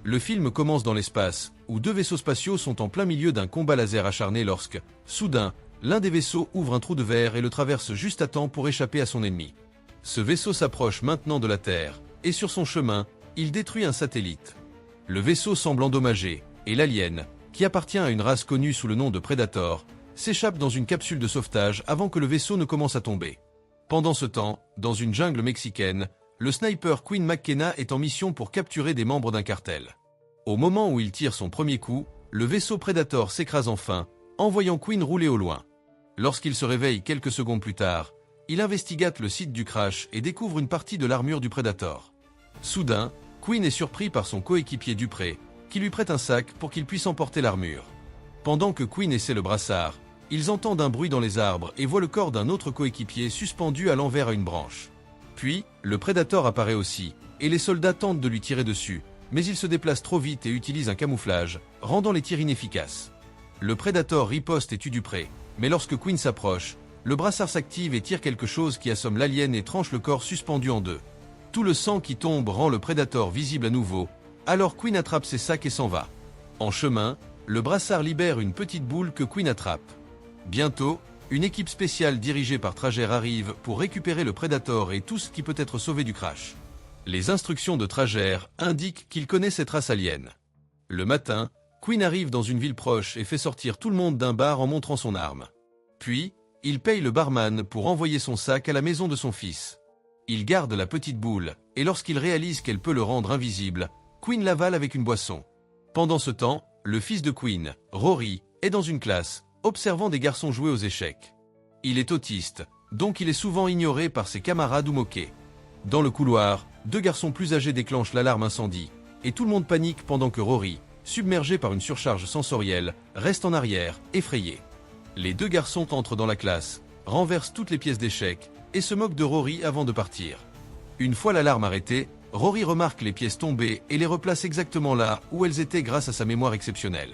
Le film commence dans l'espace, où deux vaisseaux spatiaux sont en plein milieu d'un combat laser acharné lorsque, soudain, l'un des vaisseaux ouvre un trou de verre et le traverse juste à temps pour échapper à son ennemi. Ce vaisseau s'approche maintenant de la Terre, et sur son chemin, il détruit un satellite. Le vaisseau semble endommagé, et l'alien, qui appartient à une race connue sous le nom de Predator, s'échappe dans une capsule de sauvetage avant que le vaisseau ne commence à tomber. Pendant ce temps, dans une jungle mexicaine, le sniper Quinn McKenna est en mission pour capturer des membres d'un cartel. Au moment où il tire son premier coup, le vaisseau Predator s'écrase enfin, envoyant Quinn rouler au loin. Lorsqu'il se réveille quelques secondes plus tard, il investigate le site du crash et découvre une partie de l'armure du Predator. Soudain, Quinn est surpris par son coéquipier Dupré, qui lui prête un sac pour qu'il puisse emporter l'armure. Pendant que Quinn essaie le brassard, ils entendent un bruit dans les arbres et voient le corps d'un autre coéquipier suspendu à l'envers à une branche. Puis, le Predator apparaît aussi, et les soldats tentent de lui tirer dessus, mais il se déplace trop vite et utilise un camouflage, rendant les tirs inefficaces. Le Predator riposte et tue Dupré, mais lorsque Quinn s'approche, le brassard s'active et tire quelque chose qui assomme l'alien et tranche le corps suspendu en deux. Tout le sang qui tombe rend le Predator visible à nouveau, alors Quinn attrape ses sacs et s'en va. En chemin, le brassard libère une petite boule que Quinn attrape. Bientôt, une équipe spéciale dirigée par Trager arrive pour récupérer le Predator et tout ce qui peut être sauvé du crash. Les instructions de Trager indiquent qu'il connaît cette race alien. Le matin, Quinn arrive dans une ville proche et fait sortir tout le monde d'un bar en montrant son arme. Puis, il paye le barman pour envoyer son sac à la maison de son fils. Il garde la petite boule, et lorsqu'il réalise qu'elle peut le rendre invisible, Quinn l'avale avec une boisson. Pendant ce temps, le fils de Quinn, Rory, est dans une classe, observant des garçons jouer aux échecs. Il est autiste, donc il est souvent ignoré par ses camarades ou moqué. Dans le couloir, deux garçons plus âgés déclenchent l'alarme incendie, et tout le monde panique pendant que Rory, submergé par une surcharge sensorielle, reste en arrière, effrayé. Les deux garçons entrent dans la classe, renversent toutes les pièces d'échecs, et se moquent de Rory avant de partir. Une fois l'alarme arrêtée, Rory remarque les pièces tombées et les replace exactement là où elles étaient grâce à sa mémoire exceptionnelle.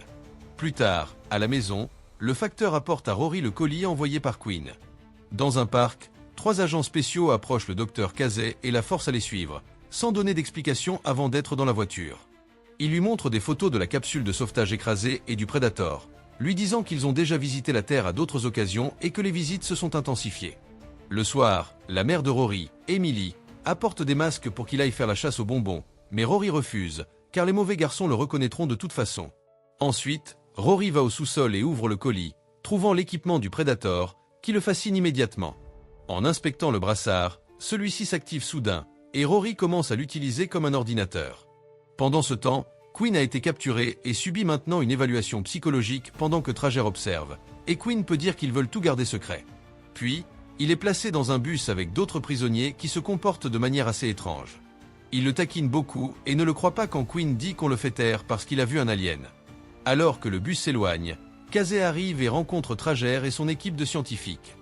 Plus tard, à la maison, le facteur apporte à Rory le colis envoyé par Quinn. Dans un parc, trois agents spéciaux approchent le docteur Kazay et la forcent à les suivre, sans donner d'explication avant d'être dans la voiture. Ils lui montrent des photos de la capsule de sauvetage écrasée et du Predator, lui disant qu'ils ont déjà visité la Terre à d'autres occasions et que les visites se sont intensifiées. Le soir, la mère de Rory, Emily, apporte des masques pour qu'il aille faire la chasse aux bonbons, mais Rory refuse, car les mauvais garçons le reconnaîtront de toute façon. Ensuite, Rory va au sous-sol et ouvre le colis, trouvant l'équipement du Predator, qui le fascine immédiatement. En inspectant le brassard, celui-ci s'active soudain, et Rory commence à l'utiliser comme un ordinateur. Pendant ce temps, Quinn a été capturé et subit maintenant une évaluation psychologique pendant que Trager observe, et Quinn peut dire qu'ils veulent tout garder secret. Puis, il est placé dans un bus avec d'autres prisonniers qui se comportent de manière assez étrange. Ils le taquinent beaucoup et ne le croient pas quand Quinn dit qu'on le fait taire parce qu'il a vu un alien. Alors que le bus s'éloigne, Kazay arrive et rencontre Trager et son équipe de scientifiques.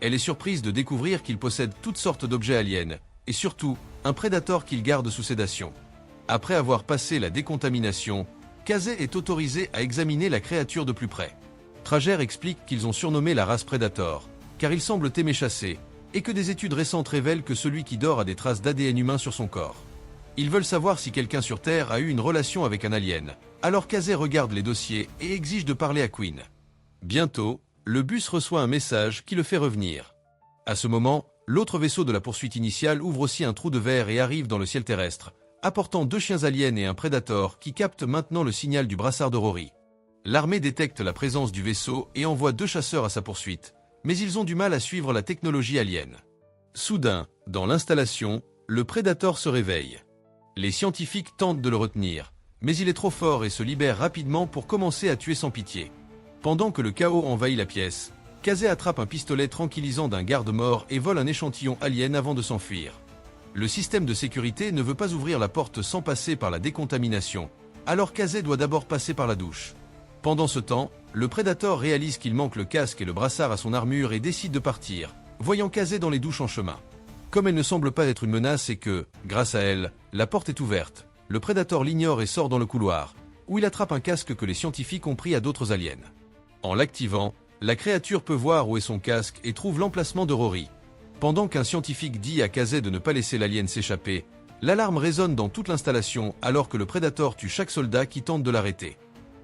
Elle est surprise de découvrir qu'il possède toutes sortes d'objets aliens, et surtout, un Predator qu'il garde sous sédation. Après avoir passé la décontamination, Kazay est autorisé à examiner la créature de plus près. Trager explique qu'ils ont surnommé la race Predator, car il semble aimer chasser, et que des études récentes révèlent que celui qui dort a des traces d'ADN humain sur son corps. Ils veulent savoir si quelqu'un sur Terre a eu une relation avec un alien, alors Kazay regarde les dossiers et exige de parler à Quinn. Bientôt, le bus reçoit un message qui le fait revenir. À ce moment, l'autre vaisseau de la poursuite initiale ouvre aussi un trou de verre et arrive dans le ciel terrestre, apportant deux chiens aliens et un Predator qui captent maintenant le signal du brassard de Rory. L'armée détecte la présence du vaisseau et envoie deux chasseurs à sa poursuite, mais ils ont du mal à suivre la technologie alien. Soudain, dans l'installation, le Predator se réveille. Les scientifiques tentent de le retenir, mais il est trop fort et se libère rapidement pour commencer à tuer sans pitié. Pendant que le chaos envahit la pièce, Kazay attrape un pistolet tranquillisant d'un garde-mort et vole un échantillon alien avant de s'enfuir. Le système de sécurité ne veut pas ouvrir la porte sans passer par la décontamination, alors Kazay doit d'abord passer par la douche. Pendant ce temps, le Predator réalise qu'il manque le casque et le brassard à son armure et décide de partir, voyant Kazay dans les douches en chemin. Comme elle ne semble pas être une menace et que, grâce à elle, la porte est ouverte, le Predator l'ignore et sort dans le couloir, où il attrape un casque que les scientifiques ont pris à d'autres aliens. En l'activant, la créature peut voir où est son casque et trouve l'emplacement de Rory. Pendant qu'un scientifique dit à Kazay de ne pas laisser l'alien s'échapper, L'alarme résonne dans toute l'installation alors que le Predator tue chaque soldat qui tente de l'arrêter.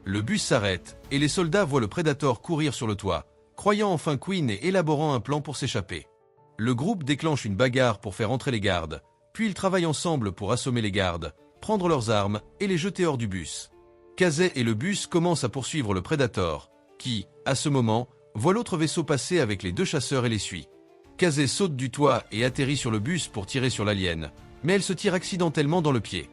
Le bus s'arrête et les soldats voient le Predator courir sur le toit, croyant enfin Quinn et élaborant un plan pour s'échapper. Le groupe déclenche une bagarre pour faire entrer les gardes, puis ils travaillent ensemble pour assommer les gardes, prendre leurs armes et les jeter hors du bus. Casey et le bus commencent à poursuivre le Predator, qui, à ce moment, voit l'autre vaisseau passer avec les deux chasseurs et les suit. Casey saute du toit et atterrit sur le bus pour tirer sur l'alien, mais elle se tire accidentellement dans le pied.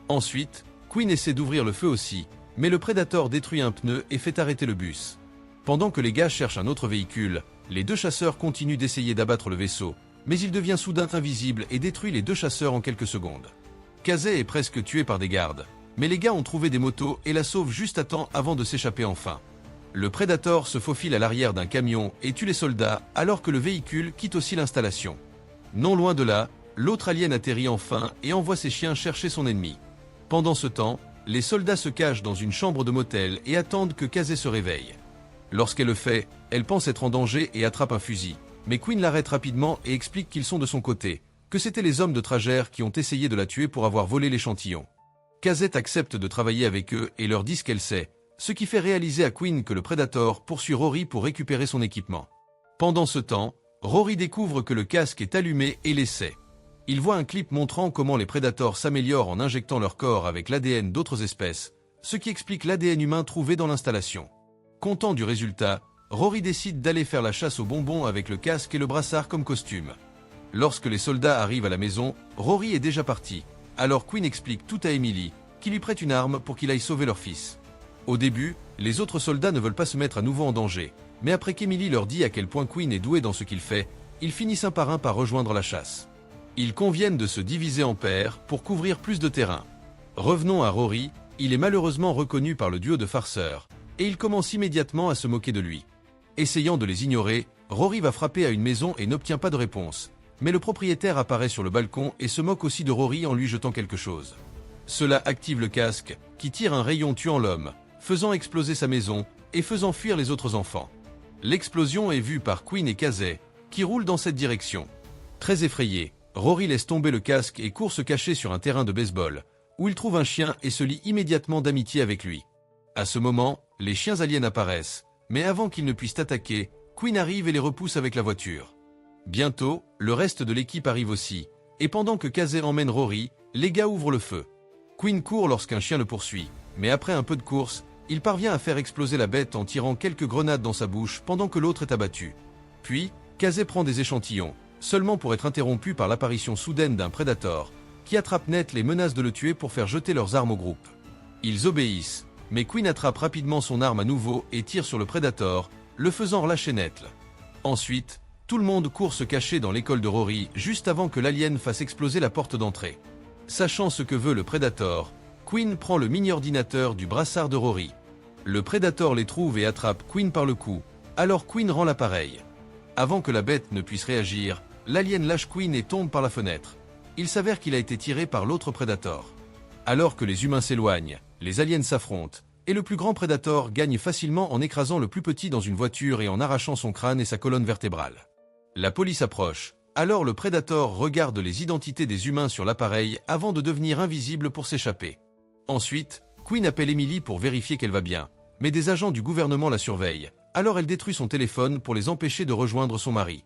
Ensuite, Quinn essaie d'ouvrir le feu aussi, mais le Predator détruit un pneu et fait arrêter le bus. Pendant que les gars cherchent un autre véhicule, les deux chasseurs continuent d'essayer d'abattre le vaisseau, mais il devient soudain invisible et détruit les deux chasseurs en quelques secondes. Casey est presque tué par des gardes, mais les gars ont trouvé des motos et la sauvent juste à temps avant de s'échapper enfin. Le Predator se faufile à l'arrière d'un camion et tue les soldats alors que le véhicule quitte aussi l'installation. Non loin de là, l'autre alien atterrit enfin et envoie ses chiens chercher son ennemi. Pendant ce temps, les soldats se cachent dans une chambre de motel et attendent que Casey se réveille. Lorsqu'elle le fait, elle pense être en danger et attrape un fusil, mais Quinn l'arrête rapidement et explique qu'ils sont de son côté, que c'étaient les hommes de Trager qui ont essayé de la tuer pour avoir volé l'échantillon. Casey accepte de travailler avec eux et leur dit ce qu'elle sait, ce qui fait réaliser à Quinn que le Predator poursuit Rory pour récupérer son équipement. Pendant ce temps, Rory découvre que le casque est allumé et l'essaie. Il voit un clip montrant comment les Predators s'améliorent en injectant leur corps avec l'ADN d'autres espèces, ce qui explique l'ADN humain trouvé dans l'installation. Content du résultat, Rory décide d'aller faire la chasse aux bonbons avec le casque et le brassard comme costume. Lorsque les soldats arrivent à la maison, Rory est déjà parti. Alors Quinn explique tout à Emily, qui lui prête une arme pour qu'il aille sauver leur fils. Au début, les autres soldats ne veulent pas se mettre à nouveau en danger, mais après qu'Emily leur dit à quel point Quinn est doué dans ce qu'il fait, ils finissent un par un par rejoindre la chasse. Ils conviennent de se diviser en paires pour couvrir plus de terrain. Revenons à Rory, il est malheureusement reconnu par le duo de farceurs, et il commence immédiatement à se moquer de lui. Essayant de les ignorer, Rory va frapper à une maison et n'obtient pas de réponse. Mais le propriétaire apparaît sur le balcon et se moque aussi de Rory en lui jetant quelque chose. Cela active le casque, qui tire un rayon tuant l'homme, faisant exploser sa maison et faisant fuir les autres enfants. L'explosion est vue par Quinn et Casey, qui roulent dans cette direction. Très effrayé, Rory laisse tomber le casque et court se cacher sur un terrain de baseball, où il trouve un chien et se lie immédiatement d'amitié avec lui. À ce moment, les chiens aliens apparaissent, mais avant qu'ils ne puissent attaquer, Quinn arrive et les repousse avec la voiture. Bientôt, le reste de l'équipe arrive aussi, et pendant que Casey emmène Rory, les gars ouvrent le feu. Quinn court lorsqu'un chien le poursuit, mais après un peu de course, il parvient à faire exploser la bête en tirant quelques grenades dans sa bouche pendant que l'autre est abattu. Puis, Casey prend des échantillons, seulement pour être interrompu par l'apparition soudaine d'un Predator, qui attrape net les menaces de le tuer pour faire jeter leurs armes au groupe. Ils obéissent, mais Quinn attrape rapidement son arme à nouveau et tire sur le Predator, le faisant relâcher net. Ensuite, tout le monde court se cacher dans l'école de Rory juste avant que l'alien fasse exploser la porte d'entrée. Sachant ce que veut le Predator, Quinn prend le mini-ordinateur du brassard de Rory. Le Predator les trouve et attrape Quinn par le cou, alors Quinn rend l'appareil. Avant que la bête ne puisse réagir, l'alien lâche Quinn et tombe par la fenêtre. Il s'avère qu'il a été tiré par l'autre Predator. Alors que les humains s'éloignent, les aliens s'affrontent, et le plus grand Predator gagne facilement en écrasant le plus petit dans une voiture et en arrachant son crâne et sa colonne vertébrale. La police approche, alors le Predator regarde les identités des humains sur l'appareil avant de devenir invisible pour s'échapper. Ensuite, Quinn appelle Emily pour vérifier qu'elle va bien, mais des agents du gouvernement la surveillent, alors elle détruit son téléphone pour les empêcher de rejoindre son mari.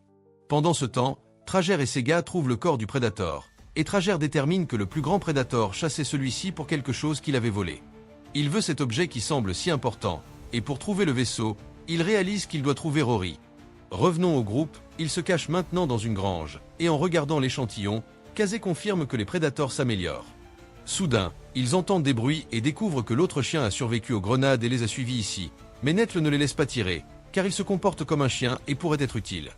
Pendant ce temps, Trager et ses gars trouvent le corps du Predator, et Trager détermine que le plus grand Predator chassait celui-ci pour quelque chose qu'il avait volé. Il veut cet objet qui semble si important, et pour trouver le vaisseau, il réalise qu'il doit trouver Rory. Revenons au groupe, ils se cachent maintenant dans une grange, et en regardant l'échantillon, Casey confirme que les Predators s'améliorent. Soudain, ils entendent des bruits et découvrent que l'autre chien a survécu aux grenades et les a suivis ici, mais Nettle ne les laisse pas tirer, car il se comporte comme un chien et pourrait être utile.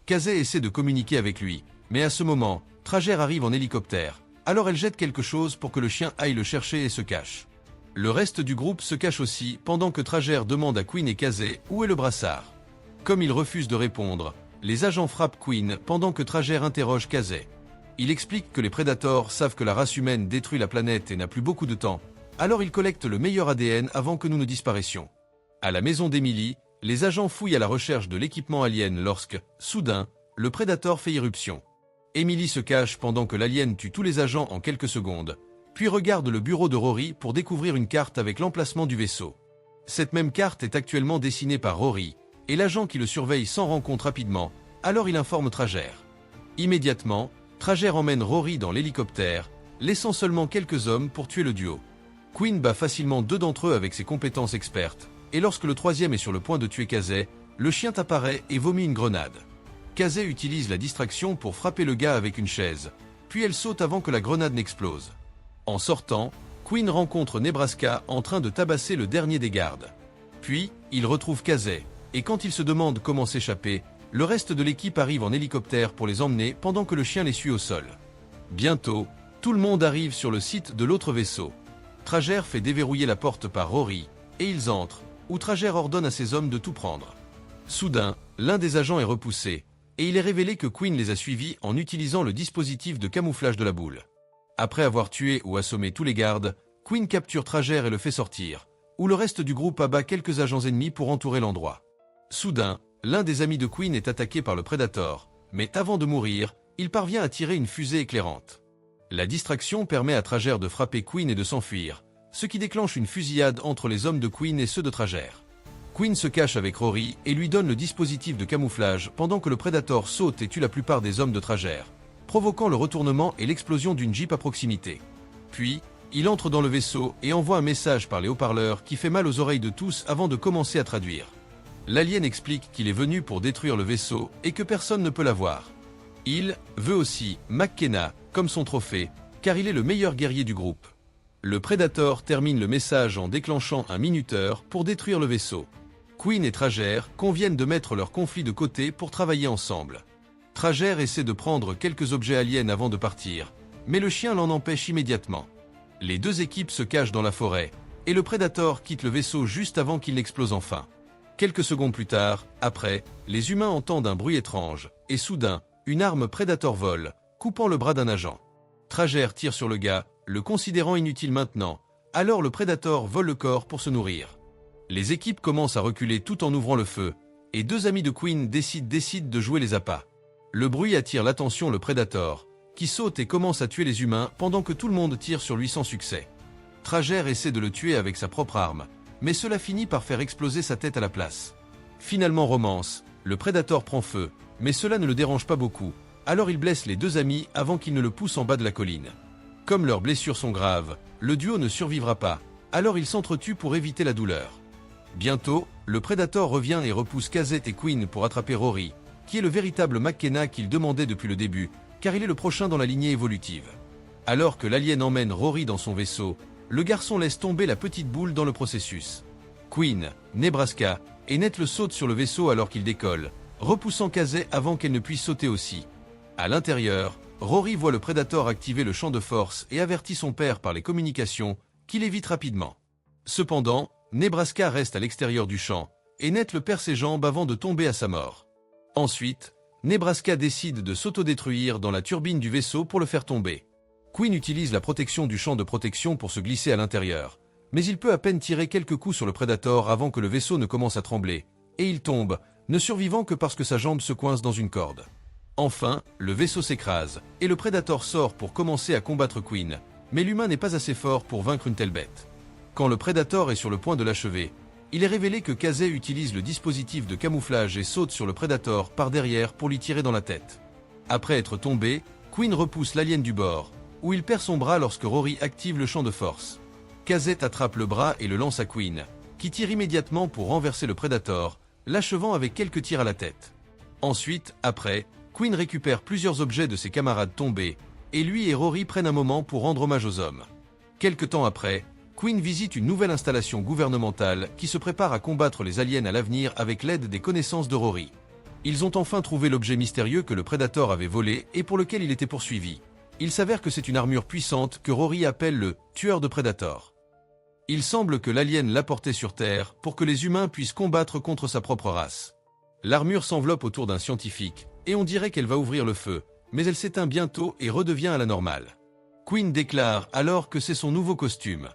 Casey essaie de communiquer avec lui, mais à ce moment, Trager arrive en hélicoptère, alors elle jette quelque chose pour que le chien aille le chercher et se cache. Le reste du groupe se cache aussi pendant que Trager demande à Quinn et Casey où est le brassard. Comme ils refusent de répondre, les agents frappent Quinn pendant que Trager interroge Casey. Il explique que les Predators savent que la race humaine détruit la planète et n'a plus beaucoup de temps, alors ils collectent le meilleur ADN avant que nous ne disparaissions. À la maison d'Emily, les agents fouillent à la recherche de l'équipement alien lorsque, soudain, le Predator fait irruption. Emily se cache pendant que l'alien tue tous les agents en quelques secondes, puis regarde le bureau de Rory pour découvrir une carte avec l'emplacement du vaisseau. Cette même carte est actuellement dessinée par Rory, et l'agent qui le surveille s'en rend compte rapidement, alors il informe Tragère. Immédiatement, Tragère emmène Rory dans l'hélicoptère, laissant seulement quelques hommes pour tuer le duo. Quinn bat facilement 2 d'entre eux avec ses compétences expertes, et lorsque le troisième est sur le point de tuer Casey, le chien apparaît et vomit une grenade. Casey utilise la distraction pour frapper le gars avec une chaise, puis elle saute avant que la grenade n'explose. En sortant, Quinn rencontre Nebraska en train de tabasser le dernier des gardes. Puis, il retrouve Casey, et quand il se demande comment s'échapper, le reste de l'équipe arrive en hélicoptère pour les emmener pendant que le chien les suit au sol. Bientôt, tout le monde arrive sur le site de l'autre vaisseau. Tragère fait déverrouiller la porte par Rory, et ils entrent, où Tragère ordonne à ses hommes de tout prendre. Soudain, l'un des agents est repoussé, et il est révélé que Quinn les a suivis en utilisant le dispositif de camouflage de la boule. Après avoir tué ou assommé tous les gardes, Quinn capture Tragère et le fait sortir, où le reste du groupe abat quelques agents ennemis pour entourer l'endroit. Soudain, l'un des amis de Quinn est attaqué par le Predator, mais avant de mourir, il parvient à tirer une fusée éclairante. La distraction permet à Tragère de frapper Quinn et de s'enfuir, ce qui déclenche une fusillade entre les hommes de Quinn et ceux de Tragère. Quinn se cache avec Rory et lui donne le dispositif de camouflage pendant que le Predator saute et tue la plupart des hommes de Tragère, provoquant le retournement et l'explosion d'une Jeep à proximité. Puis, il entre dans le vaisseau et envoie un message par les haut-parleurs qui fait mal aux oreilles de tous avant de commencer à traduire. L'alien explique qu'il est venu pour détruire le vaisseau et que personne ne peut l'avoir. Il veut aussi McKenna comme son trophée, car il est le meilleur guerrier du groupe. Le Predator termine le message en déclenchant un minuteur pour détruire le vaisseau. Quinn et Tragère conviennent de mettre leur conflit de côté pour travailler ensemble. Tragère essaie de prendre quelques objets aliens avant de partir, mais le chien l'en empêche immédiatement. Les deux équipes se cachent dans la forêt, et le Predator quitte le vaisseau juste avant qu'il n'explose enfin. Quelques secondes plus tard, après, les humains entendent un bruit étrange, et soudain, une arme Predator vole, coupant le bras d'un agent. Tragère tire sur le gars, le considérant inutile maintenant, alors le Predator vole le corps pour se nourrir. Les équipes commencent à reculer tout en ouvrant le feu, et 2 amis de Quinn décident de jouer les appâts. Le bruit attire l'attention le Predator, qui saute et commence à tuer les humains pendant que tout le monde tire sur lui sans succès. Tragère essaie de le tuer avec sa propre arme, mais cela finit par faire exploser sa tête à la place. Finalement Romance, le Predator prend feu, mais cela ne le dérange pas beaucoup, alors il blesse les 2 amis avant qu'ils ne le poussent en bas de la colline. Comme leurs blessures sont graves, le duo ne survivra pas, alors ils s'entretuent pour éviter la douleur. Bientôt, le Predator revient et repousse Casey et Quinn pour attraper Rory, qui est le véritable McKenna qu'il demandait depuis le début, car il est le prochain dans la lignée évolutive. Alors que l'alien emmène Rory dans son vaisseau, le garçon laisse tomber la petite boule dans le processus. Quinn, Nebraska et Ned le sautent sur le vaisseau alors qu'il décolle, repoussant Casey avant qu'elle ne puisse sauter aussi. À l'intérieur, Rory voit le Predator activer le champ de force et avertit son père par les communications, qu'il évite rapidement. Cependant, Nebraska reste à l'extérieur du champ, et Ned le perd ses jambes avant de tomber à sa mort. Ensuite, Nebraska décide de s'autodétruire dans la turbine du vaisseau pour le faire tomber. Quinn utilise la protection du champ de protection pour se glisser à l'intérieur, mais il peut à peine tirer quelques coups sur le Predator avant que le vaisseau ne commence à trembler, et il tombe, ne survivant que parce que sa jambe se coince dans une corde. Enfin, le vaisseau s'écrase, et le Predator sort pour commencer à combattre Quinn, mais l'humain n'est pas assez fort pour vaincre une telle bête. Quand le Predator est sur le point de l'achever, il est révélé que Casey utilise le dispositif de camouflage et saute sur le Predator par derrière pour lui tirer dans la tête. Après être tombé, Quinn repousse l'alien du bord, où il perd son bras lorsque Rory active le champ de force. Casey attrape le bras et le lance à Quinn, qui tire immédiatement pour renverser le Predator, l'achevant avec quelques tirs à la tête. Ensuite, après, Quinn récupère plusieurs objets de ses camarades tombés, et lui et Rory prennent un moment pour rendre hommage aux hommes. Quelque temps après, Quinn visite une nouvelle installation gouvernementale qui se prépare à combattre les aliens à l'avenir avec l'aide des connaissances de Rory. Ils ont enfin trouvé l'objet mystérieux que le Predator avait volé et pour lequel il était poursuivi. Il s'avère que c'est une armure puissante que Rory appelle le « tueur de Predator ». Il semble que l'alien l'a porté sur Terre pour que les humains puissent combattre contre sa propre race. L'armure s'enveloppe autour d'un scientifique, et on dirait qu'elle va ouvrir le feu, mais elle s'éteint bientôt et redevient à la normale. Quinn déclare alors que c'est son nouveau costume.